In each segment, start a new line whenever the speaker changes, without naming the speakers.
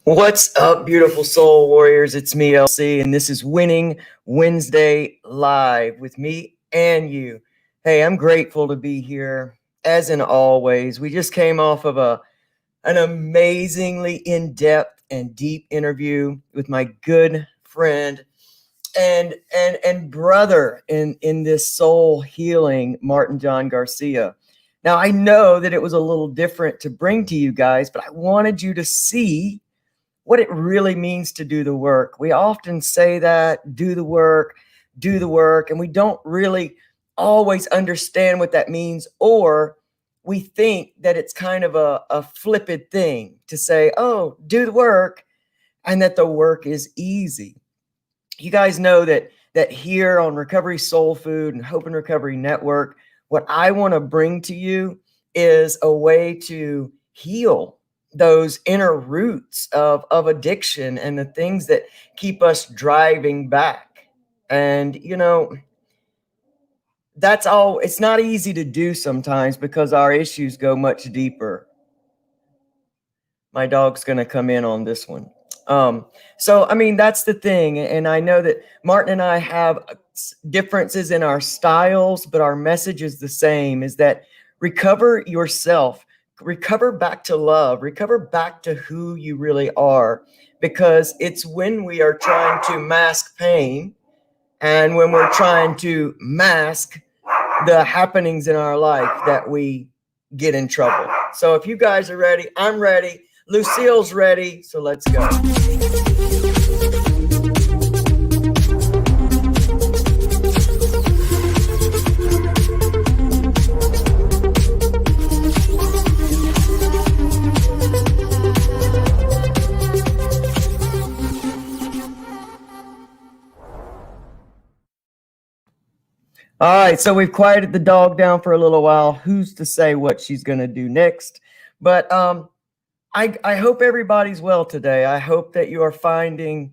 What's up, beautiful soul warriors? It's me, LC, and this is Winning Wednesday Live with me and you. Hey, I'm grateful to be here, as in always. We just came off of an amazingly in-depth and deep interview with my good friend and brother in this soul healing, Martin John Garcia. Now, I know that it was a little different to bring to you guys, but I wanted you to see what it really means to do the work. We often say that, do the work, and we don't really always understand what that means, or we think that it's kind of a flippant thing to say, oh, do the work, and that the work is easy. You guys know that here on Recovery Soul Food and Hope and Recovery Network, what I want to bring to you is a way to heal those inner roots of addiction and the things that keep us driving back. And that's all. It's not easy to do sometimes because our issues go much deeper. My dog's going to come in on this one. So, I mean, that's the thing. And I know that Martin and I have differences in our styles, but our message is the same, is that recover yourself, recover back to love, recover back to who you really are, because it's when we are trying to mask pain and when we're trying to mask the happenings in our life that we get in trouble. So if you guys are ready, I'm ready. Lucille's ready, so let's go. All right, so we've quieted the dog down for a little while. Who's to say what she's going to do next? But I hope everybody's well today. I hope that you are finding,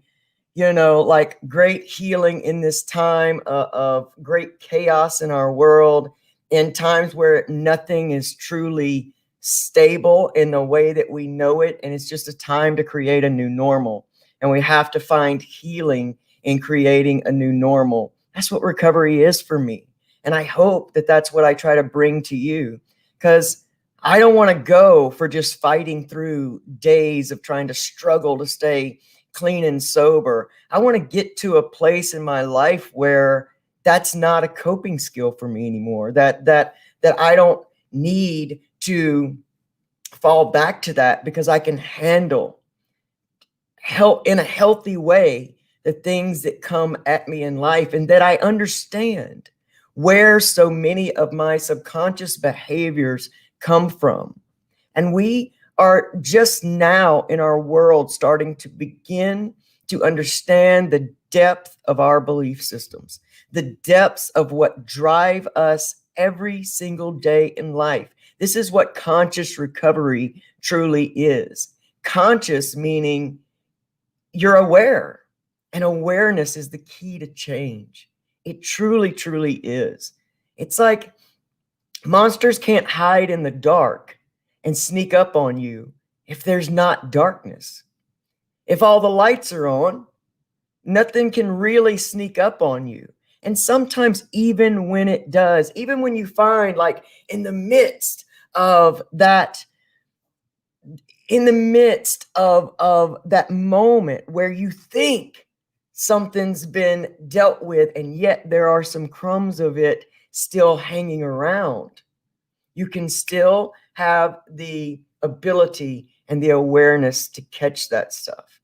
like great healing in this time of great chaos in our world, in times where nothing is truly stable in the way that we know it. And it's just a time to create a new normal. And we have to find healing in creating a new normal. That's what recovery is for me. And I hope that that's what I try to bring to you, because I don't want to go for just fighting through days of trying to struggle to stay clean and sober. I want to get to a place in my life where that's not a coping skill for me anymore. That I don't need to fall back to that, because I can handle help in a healthy way the things that come at me in life, and that I understand where so many of my subconscious behaviors come from. And we are just now in our world starting to begin to understand the depth of our belief systems, the depths of what drive us every single day in life. This is what conscious recovery truly is. Conscious meaning you're aware, and awareness is the key to change. It truly, truly is. It's like monsters can't hide in the dark and sneak up on you if there's not darkness. If all the lights are on, nothing can really sneak up on you. And sometimes even when it does, even when you find, like, in the midst of that moment where you think something's been dealt with, and yet there are some crumbs of it still hanging around, you can still have the ability and the awareness to catch that stuff.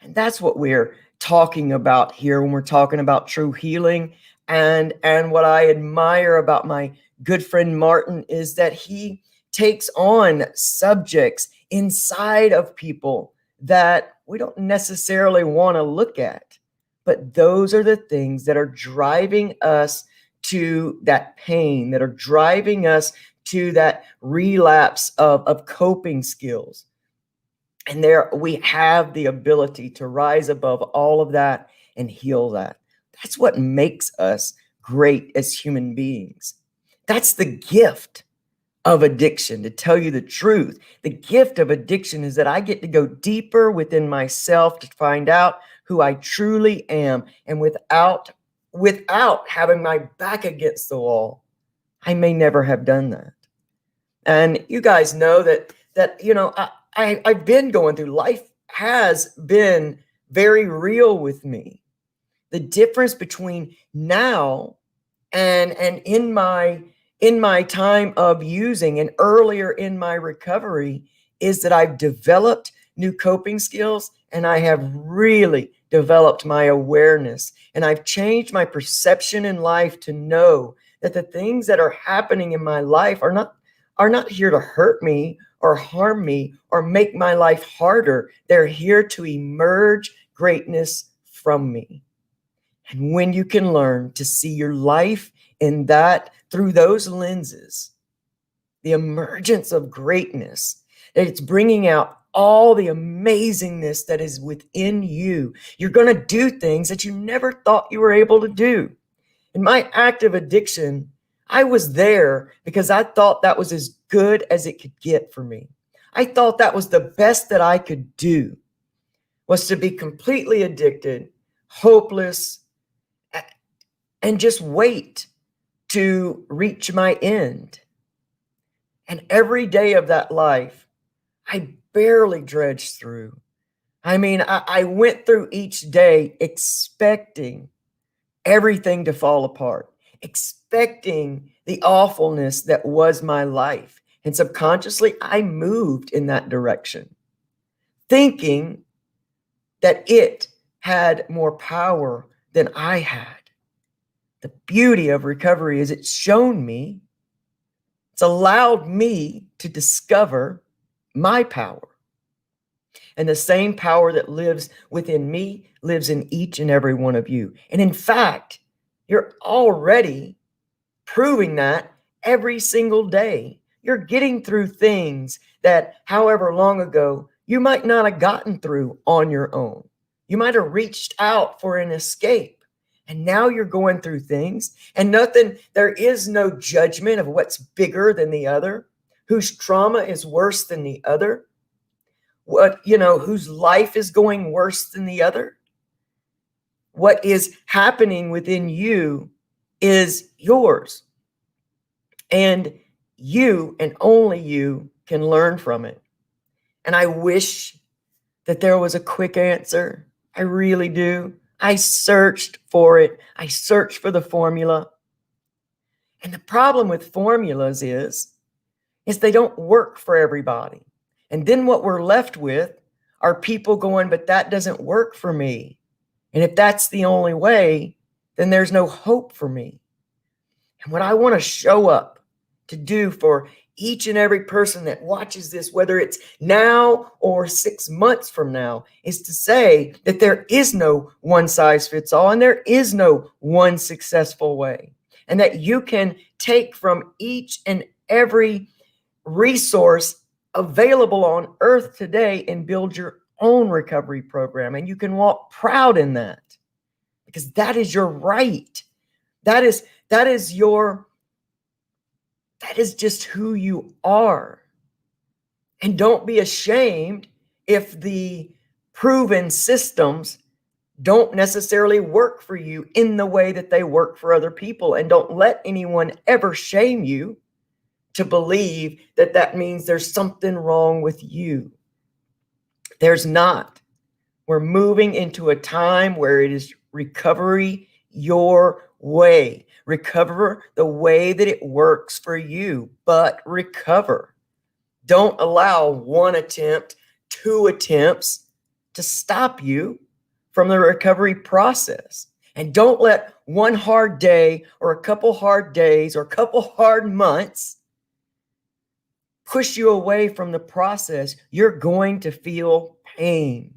And that's what we're talking about here when we're talking about true healing. And what I admire about my good friend Martin is that he takes on subjects inside of people that we don't necessarily want to look at. But those are the things that are driving us to that pain, that are driving us to that relapse of coping skills. And there we have the ability to rise above all of that and heal that. That's what makes us great as human beings. That's the gift of addiction. To tell you the truth, the gift of addiction is that I get to go deeper within myself to find out who I truly am. And without having my back against the wall, I may never have done that. And you guys know that I've been going through life, has been very real with me. The difference between now and in my time of using and earlier in my recovery is that I've developed new coping skills, and I have really developed my awareness, and I've changed my perception in life to know that the things that are happening in my life are not here to hurt me or harm me or make my life harder. They're here to emerge greatness from me. And when you can learn to see your life in that, through those lenses, the emergence of greatness, that it's bringing out all the amazingness that is within you, you're going to do things that you never thought you were able to do. In my active addiction, I was there because I thought that was as good as it could get for me. I thought that was the best that I could do, was to be completely addicted, hopeless, and just wait to reach my end. And every day of that life, I barely dredged through. I mean, I went through each day expecting everything to fall apart, expecting the awfulness that was my life. And subconsciously, I moved in that direction, thinking that it had more power than I had. The beauty of recovery is it's shown me, it's allowed me to discover my power. And the same power that lives within me lives in each and every one of you. And in fact, you're already proving that every single day. You're getting through things that, however long ago, you might not have gotten through on your own. You might have reached out for an escape. And now you're going through things, and there is no judgment of what's bigger than the other, whose trauma is worse than the other, whose life is going worse than the other. What is happening within you is yours. And you and only you can learn from it. And I wish that there was a quick answer. I really do. I searched for it. I searched for the formula. And the problem with formulas is they don't work for everybody. And then what we're left with are people going, but that doesn't work for me. And if that's the only way, then there's no hope for me. And what I want to show up to do for each and every person that watches this, whether it's now or 6 months from now, is to say that there is no one size fits all, and there is no one successful way, and that you can take from each and every resource available on earth today and build your own recovery program. And you can walk proud in that, because that is your right. That is just who you are. And don't be ashamed if the proven systems don't necessarily work for you in the way that they work for other people. And don't let anyone ever shame you to believe that that means there's something wrong with you. There's not. We're moving into a time where it is recovery your way. Recover the way that it works for you, but recover. Don't allow one attempt, 2 attempts to stop you from the recovery process. And don't let one hard day or a couple hard days or a couple hard months push you away from the process. You're going to feel pain.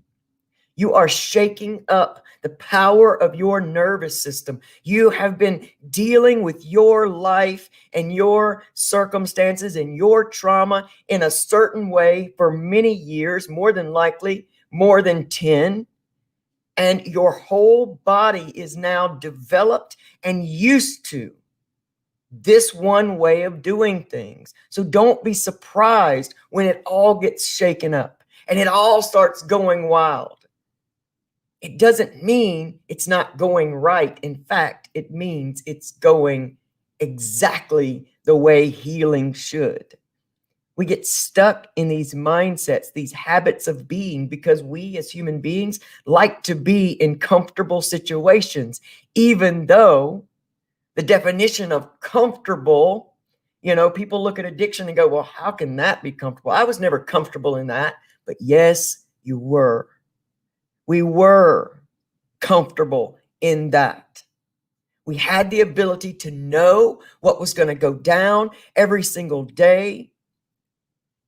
You are shaking up the power of your nervous system. You have been dealing with your life and your circumstances and your trauma in a certain way for many years, more than likely, more than 10. And your whole body is now developed and used to this one way of doing things. So don't be surprised when it all gets shaken up and it all starts going wild. It doesn't mean it's not going right. In fact, it means it's going exactly the way healing should. We get stuck in these mindsets, these habits of being, because we as human beings like to be in comfortable situations, even though the definition of comfortable, people look at addiction and go, well, how can that be comfortable? I was never comfortable in that. But yes, you were. We were comfortable in that. We had the ability to know what was going to go down every single day.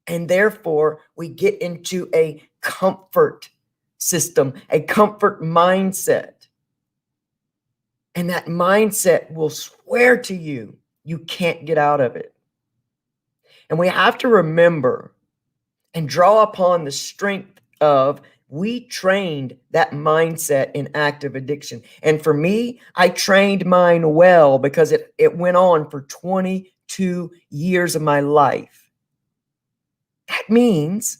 And therefore, we get into a comfort system, a comfort mindset. And that mindset will swear to you, you can't get out of it. And we have to remember and draw upon the strength of, we trained that mindset in active addiction. And for me, I trained mine well because it went on for 22 years of my life. That means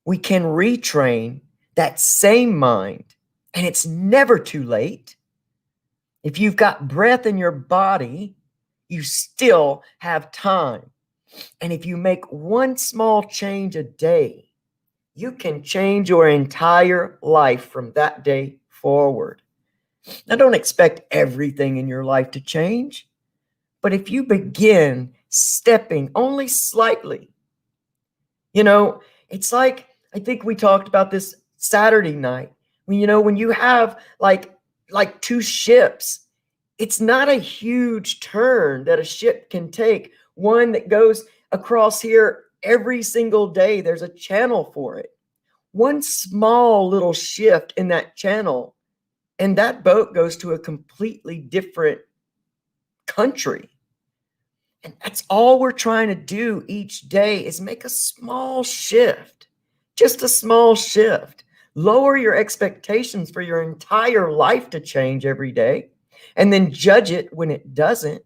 we can retrain that same mind, and it's never too late. If you've got breath in your body, you still have time. And if you make one small change a day, you can change your entire life from that day forward. Now, don't expect everything in your life to change, but if you begin stepping only slightly, it's like, I think we talked about this Saturday night. When you have like two ships, it's not a huge turn that a ship can take. One that goes across here every single day, there's a channel for it. One small little shift in that channel, and that boat goes to a completely different country. And that's all we're trying to do each day, is make a small shift, just a small shift. Lower your expectations for your entire life to change every day, and then judge it when it doesn't,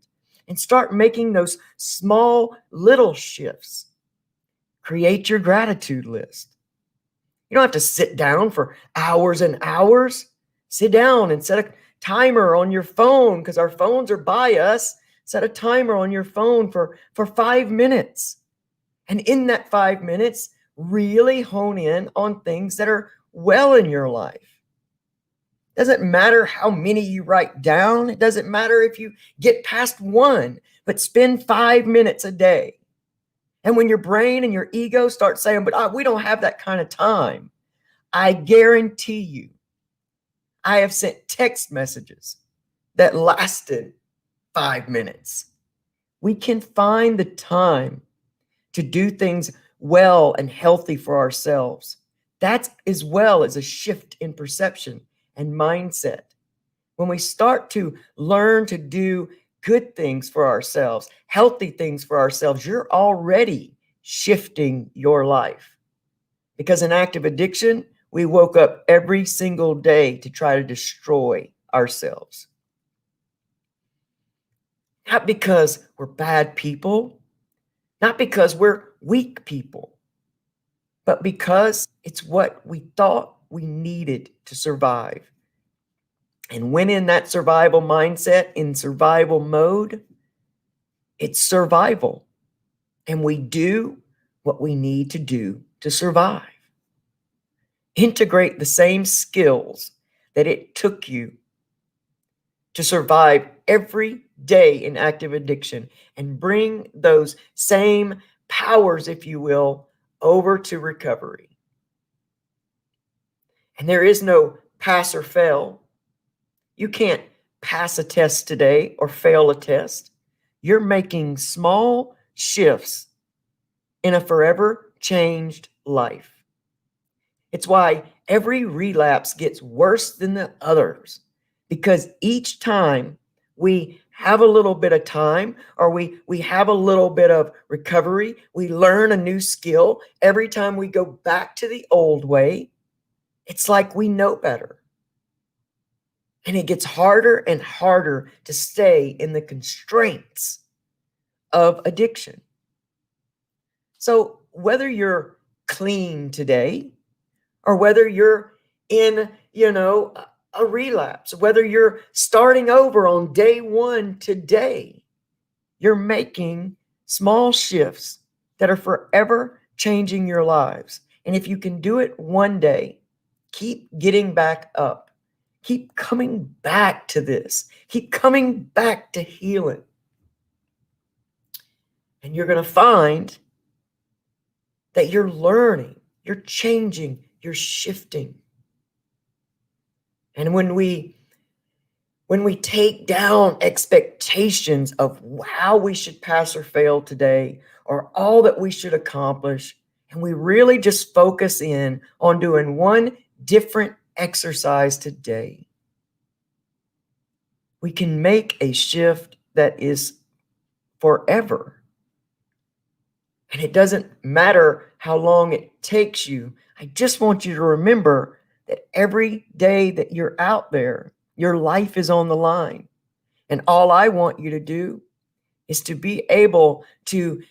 and start making those small little shifts. Create your gratitude list. You don't have to sit down for hours and hours. Sit down and set a timer on your phone, because our phones are by us. Set a timer on your phone for 5 minutes. And in that 5 minutes, really hone in on things that are well in your life. Doesn't matter how many you write down. It doesn't matter if you get past one, but spend 5 minutes a day. And when your brain and your ego start saying, but we don't have that kind of time, I guarantee you, I have sent text messages that lasted 5 minutes. We can find the time to do things well and healthy for ourselves. That's as well as a shift in perception and mindset. When we start to learn to do good things for ourselves, healthy things for ourselves, you're already shifting your life. Because in active addiction, we woke up every single day to try to destroy ourselves. Not because we're bad people, not because we're weak people, but because it's what we thought we needed to survive. And when in that survival mindset, in survival mode, it's survival. And we do what we need to do to survive. Integrate the same skills that it took you to survive every day in active addiction, and bring those same powers, if you will, over to recovery. And there is no pass or fail. You can't pass a test today or fail a test. You're making small shifts in a forever changed life. It's why every relapse gets worse than the others, because each time we have a little bit of time, or we have a little bit of recovery, we learn a new skill. Every time we go back to the old way, it's like we know better. And it gets harder and harder to stay in the constraints of addiction. So whether you're clean today or whether you're in, a relapse, whether you're starting over on day one today, you're making small shifts that are forever changing your lives. And if you can do it one day, keep getting back up. Keep coming back to this. Keep coming back to healing. And you're going to find that you're learning, you're changing, you're shifting. And when we take down expectations of how we should pass or fail today, or all that we should accomplish, and we really just focus in on doing one different exercise today, we can make a shift that is forever. And it doesn't matter how long it takes you. I just want you to remember that every day that you're out there, your life is on the line. And all I want you to do is to be able to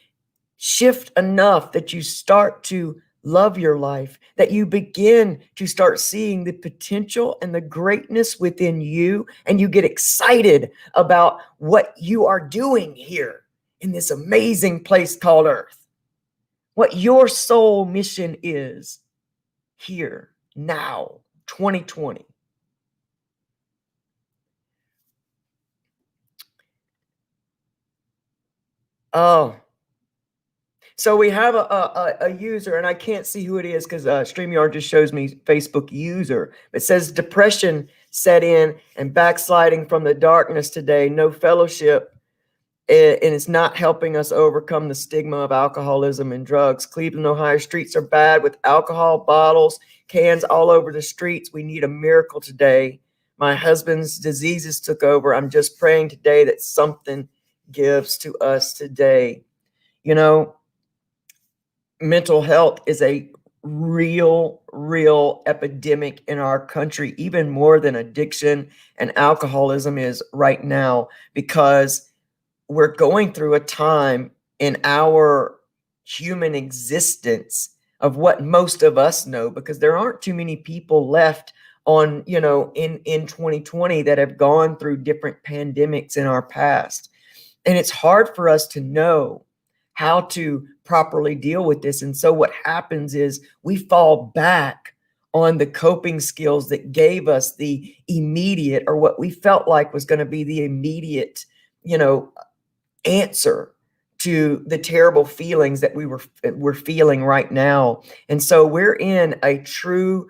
shift enough that you start to love your life, that you begin to start seeing the potential and the greatness within you, and you get excited about what you are doing here in this amazing place called Earth. What your soul mission is here, now, 2020. Oh, so we have a user, and I can't see who it is because StreamYard just shows me Facebook user. It says depression set in and backsliding from the darkness today, no fellowship, and it's not helping us overcome the stigma of alcoholism and drugs. Cleveland, Ohio streets are bad with alcohol bottles, cans all over the streets. We need a miracle today. My husband's diseases took over. I'm just praying today that something gives to us today. Mental health is a real epidemic in our country, even more than addiction and alcoholism is right now, because we're going through a time in our human existence of what most of us know, because there aren't too many people left on, in 2020 that have gone through different pandemics in our past. And it's hard for us to know how to properly deal with this. And so what happens is we fall back on the coping skills that gave us the immediate, or what we felt like was going to be the immediate, answer to the terrible feelings that we're feeling right now. And so we're in a true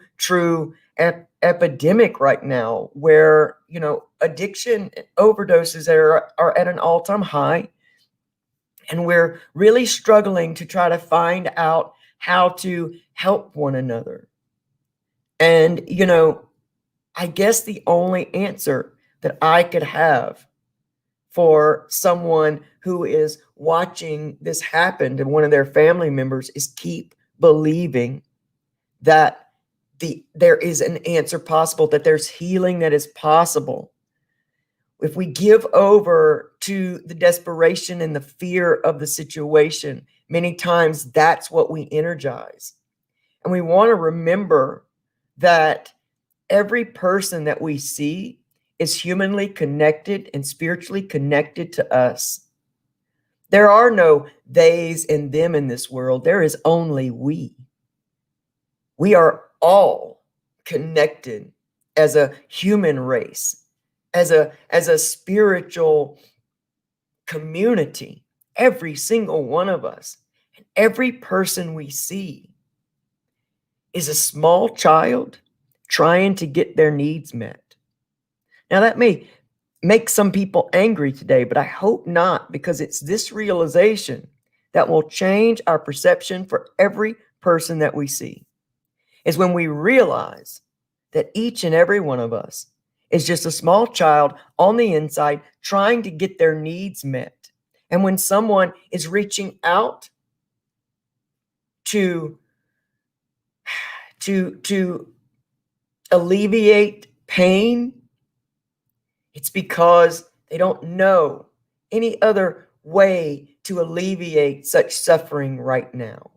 epidemic right now where, addiction overdoses are at an all-time high. And we're really struggling to try to find out how to help one another. And, I guess the only answer that I could have for someone who is watching this happen to one of their family members is keep believing that there is an answer possible, that there's healing that is possible. If we give over to the desperation and the fear of the situation, many times that's what we energize. And we want to remember that every person that we see is humanly connected and spiritually connected to us. There are no theys and them in this world. There is only we. We are all connected as a human race, as a spiritual community, every single one of us. And every person we see is a small child trying to get their needs met. Now, that may make some people angry today, but I hope not, because it's this realization that will change our perception for every person that we see. Is when we realize that each and every one of us is just a small child on the inside trying to get their needs met. And when someone is reaching out to alleviate pain, it's because they don't know any other way to alleviate such suffering right now.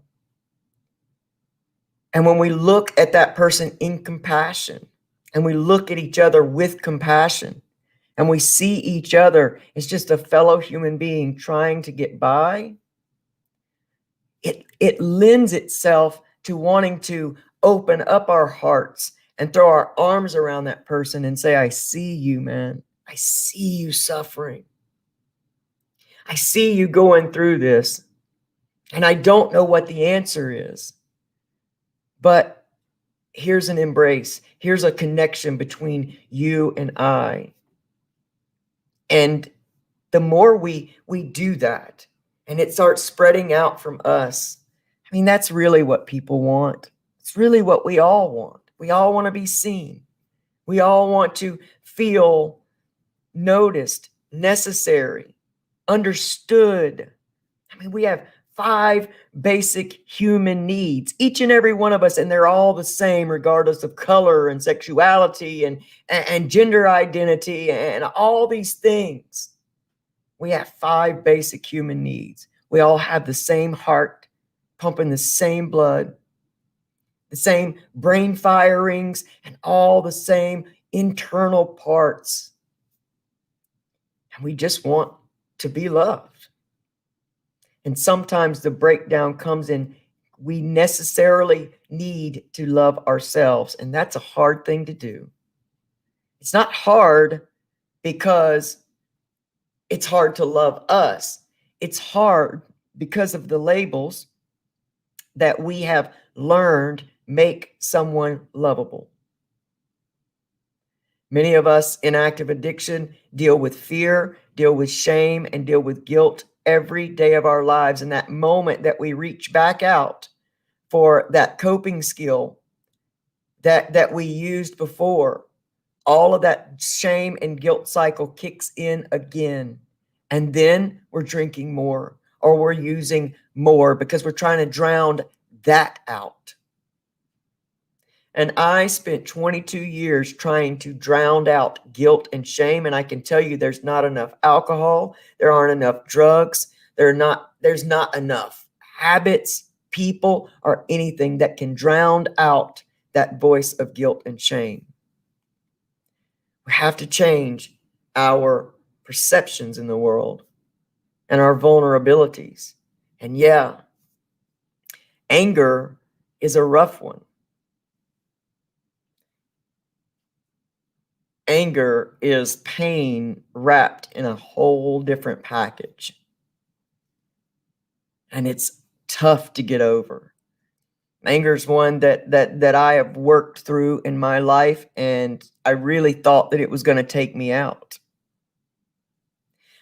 And when we look at that person in compassion, and we look at each other with compassion, and we see each other as just a fellow human being trying to get by, it lends itself to wanting to open up our hearts and throw our arms around that person and say, I see you, man. I see you suffering. I see you going through this. And I don't know what the answer is. But here's an embrace. Here's a connection between you and I. And the more we do that, and it starts spreading out from us, I mean, that's really what people want. It's really what we all want. We all want to be seen. We all want to feel noticed, necessary, understood. I mean, we have 5 basic human needs, each and every one of us, and they're all the same regardless of color and sexuality and gender identity and all these things. We have 5 basic human needs. We all have the same heart, pumping the same blood, the same brain firings, and all the same internal parts. And we just want to be loved. And sometimes the breakdown comes in, we necessarily need to love ourselves. And that's a hard thing to do. It's not hard because it's hard to love us. It's hard because of the labels that we have learned make someone lovable. Many of us in active addiction deal with fear, deal with shame, and deal with guilt every day of our lives. And that moment that we reach back out for that coping skill that we used before, all of that shame and guilt cycle kicks in again. And then we're drinking more, or we're using more because we're trying to drown that out. And I spent 22 years trying to drown out guilt and shame. And I can tell you there's not enough alcohol. There aren't enough drugs. There's not enough habits, people, or anything that can drown out that voice of guilt and shame. We have to change our perceptions in the world and our vulnerabilities. And yeah, anger is a rough one. Anger is pain wrapped in a whole different package. And it's tough to get over. Anger is one that I have worked through in my life, and I really thought that it was going to take me out.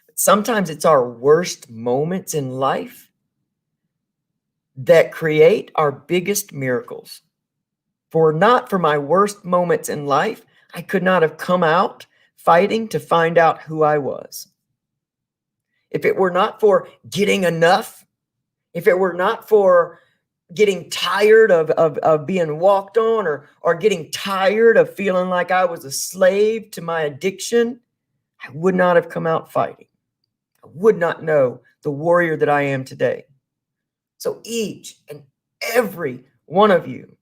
But sometimes it's our worst moments in life that create our biggest miracles. For not for my worst moments in life, I could not have come out fighting to find out who I was. If it were not for getting enough, if it were not for getting tired of being walked on, or getting tired of feeling like I was a slave to my addiction, I would not have come out fighting. I would not know the warrior that I am today. So each and every one of you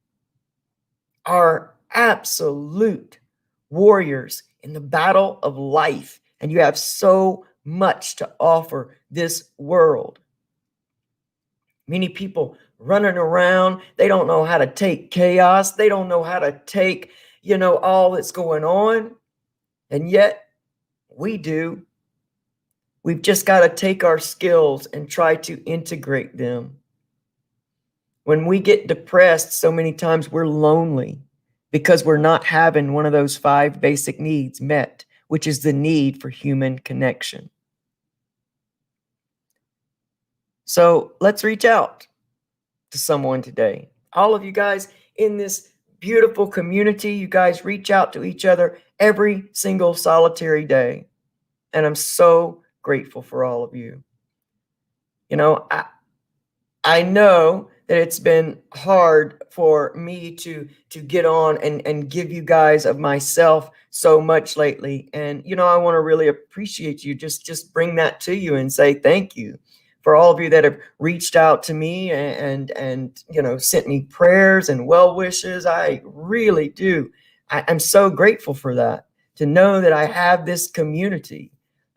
are absolute warriors in the battle of life, and you have so much to offer this world. Many people running around, they don't know how to take chaos. They don't know how to take, all that's going on. And yet we do. We've just got to take our skills and try to integrate them. When we get depressed, so many times we're lonely because we're not having one of those 5 basic needs met, which is the need for human connection. So let's reach out to someone today. All of you guys in this beautiful community, you guys reach out to each other every single solitary day. And I'm so grateful for all of you. I know that it's been hard for me to get on and give you guys of myself so much lately. And, I want to really appreciate you. Just bring that to you and say thank you for all of you that have reached out to me and you know, sent me prayers and well wishes. I really do. I'm so grateful for that, to know that I have this community.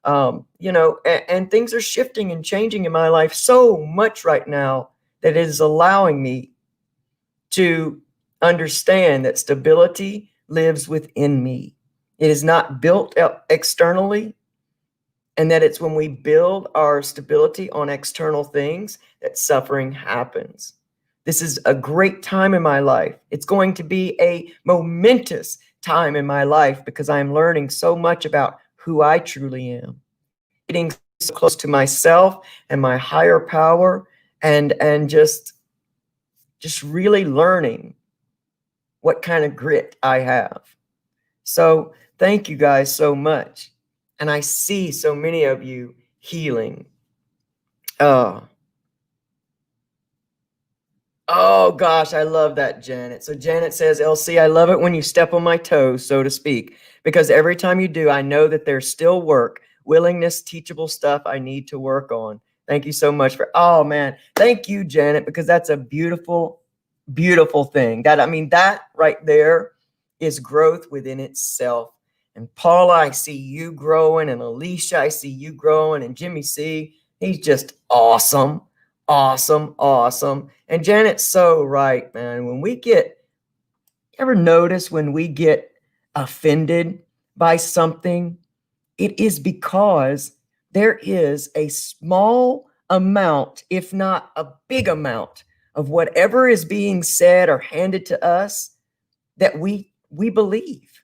You know, and things are shifting and changing in my life so much right now that it is allowing me to understand that stability lives within me. It is not built externally, and that it's when we build our stability on external things that suffering happens. This is a great time in my life. It's going to be a momentous time in my life because I'm learning so much about who I truly am, getting so close to myself and my higher power, and just really learning what kind of grit I have. So thank you guys so much. And I see so many of you healing. Oh gosh, I love that, Janet. So Janet says, LC, I love it when you step on my toes, so to speak, because every time you do, I know that there's still work, willingness, teachable stuff I need to work on. Thank you so much for, oh man, thank you, Janet, because that's a beautiful, beautiful thing. That, I mean, that right there is growth within itself. And Paula, I see you growing, and Alicia, I see you growing, and Jimmy C, he's just awesome. Awesome, awesome. And Janet's so right, man. When we get, ever notice when we get offended by something, it is because there is a small amount, if not a big amount, of whatever is being said or handed to us that we believe.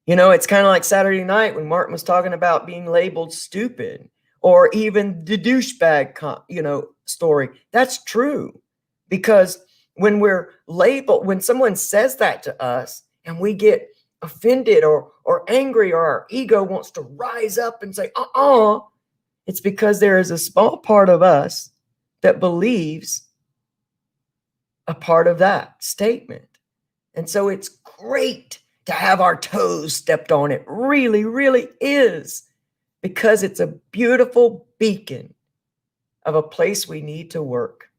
You know, it's kind of like Saturday night when Martin was talking about being labeled stupid, or even the douchebag, you know, story. That's true, because when we're labeled, when someone says that to us and we get offended or angry, or our ego wants to rise up and say, it's because there is a small part of us that believes a part of that statement. And so it's great to have our toes stepped on. It really, really is, because it's a beautiful beacon of a place we need to work.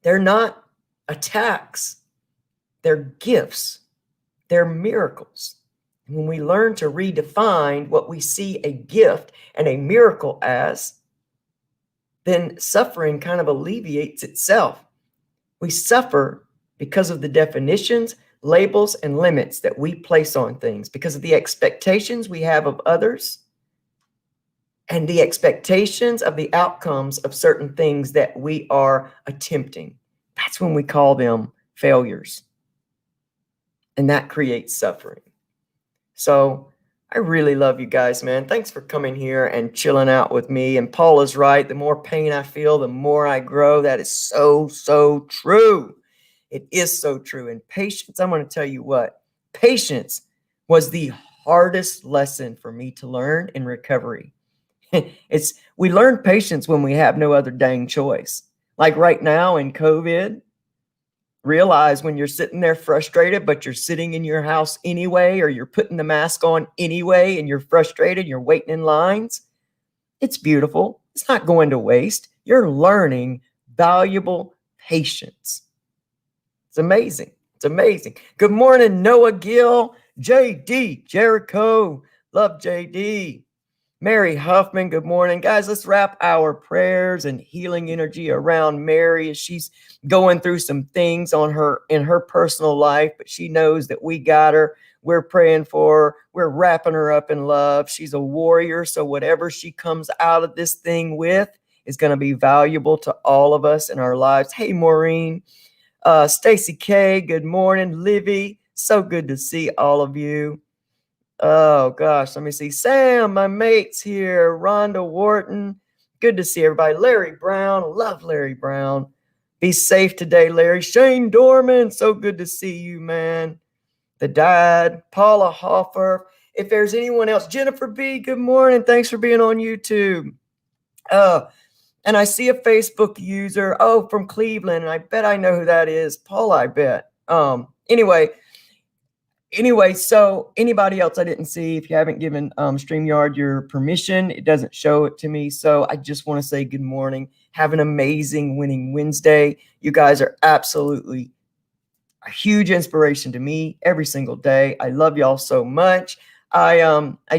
They're not attacks, they're gifts, they're miracles. And when we learn to redefine what we see a gift and a miracle as, then suffering kind of alleviates itself. We suffer because of the definitions, labels, and limits that we place on things, because of the expectations we have of others, and the expectations of the outcomes of certain things that we are attempting. That's when we call them failures. And that creates suffering. So I really love you guys, man. Thanks for coming here and chilling out with me. And Paula's right. The more pain I feel, the more I grow. That is so, so true. It is so true. And patience, I'm going to tell you what, patience was the hardest lesson for me to learn in recovery. We learn patience when we have no other dang choice. Like right now in COVID, realize when you're sitting there frustrated, but you're sitting in your house anyway, or you're putting the mask on anyway, and you're frustrated, you're waiting in lines. It's beautiful. It's not going to waste. You're learning valuable patience. It's amazing. It's amazing. Good morning, Noah Gill, JD, Jericho. Love JD. Mary Huffman, good morning. Guys, let's wrap our prayers and healing energy around Mary as she's going through some things in her personal life, but she knows that we got her. We're praying for her. We're wrapping her up in love. She's a warrior, so whatever she comes out of this thing with is going to be valuable to all of us in our lives. Hey, Maureen. Stacy K, good morning. Livy, so good to see all of you. Oh gosh, let me see. Sam, my mate's here. Rhonda Wharton, good to see everybody. Larry Brown, love Larry Brown. Be safe today, Larry. Shane Dorman, so good to see you, man. The Dad, Paula Hoffer. If there's anyone else, Jennifer B, good morning. Thanks for being on YouTube. And I see a Facebook user, from Cleveland, and I bet I know who that is. Paula, I bet. Anyway, Anyway, so anybody else I didn't see, if you haven't given StreamYard your permission, it doesn't show it to me. So I just want to say good morning. Have an amazing winning Wednesday. You guys are absolutely a huge inspiration to me every single day. I love y'all so much. I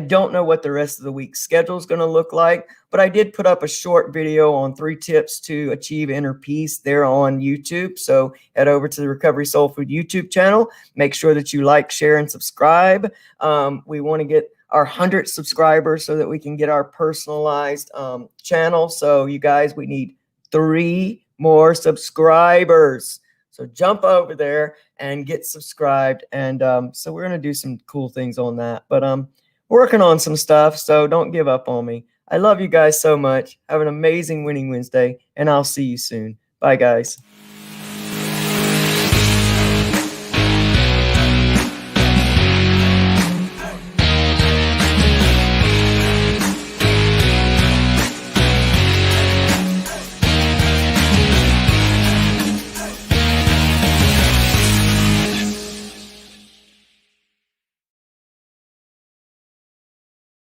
don't know what the rest of the week's schedule is going to look like, but I did put up a short video on 3 tips to achieve inner peace there on YouTube. So head over to the Recovery Soul Food YouTube channel. Make sure that you like, share, and subscribe. We want to get our 100 subscribers so that we can get our personalized channel. So you guys, we need 3 more subscribers. So jump over there and get subscribed. And so we're going to do some cool things on that. But working on some stuff, so don't give up on me. I love you guys so much. Have an amazing winning Wednesday, and I'll see you soon. Bye, guys.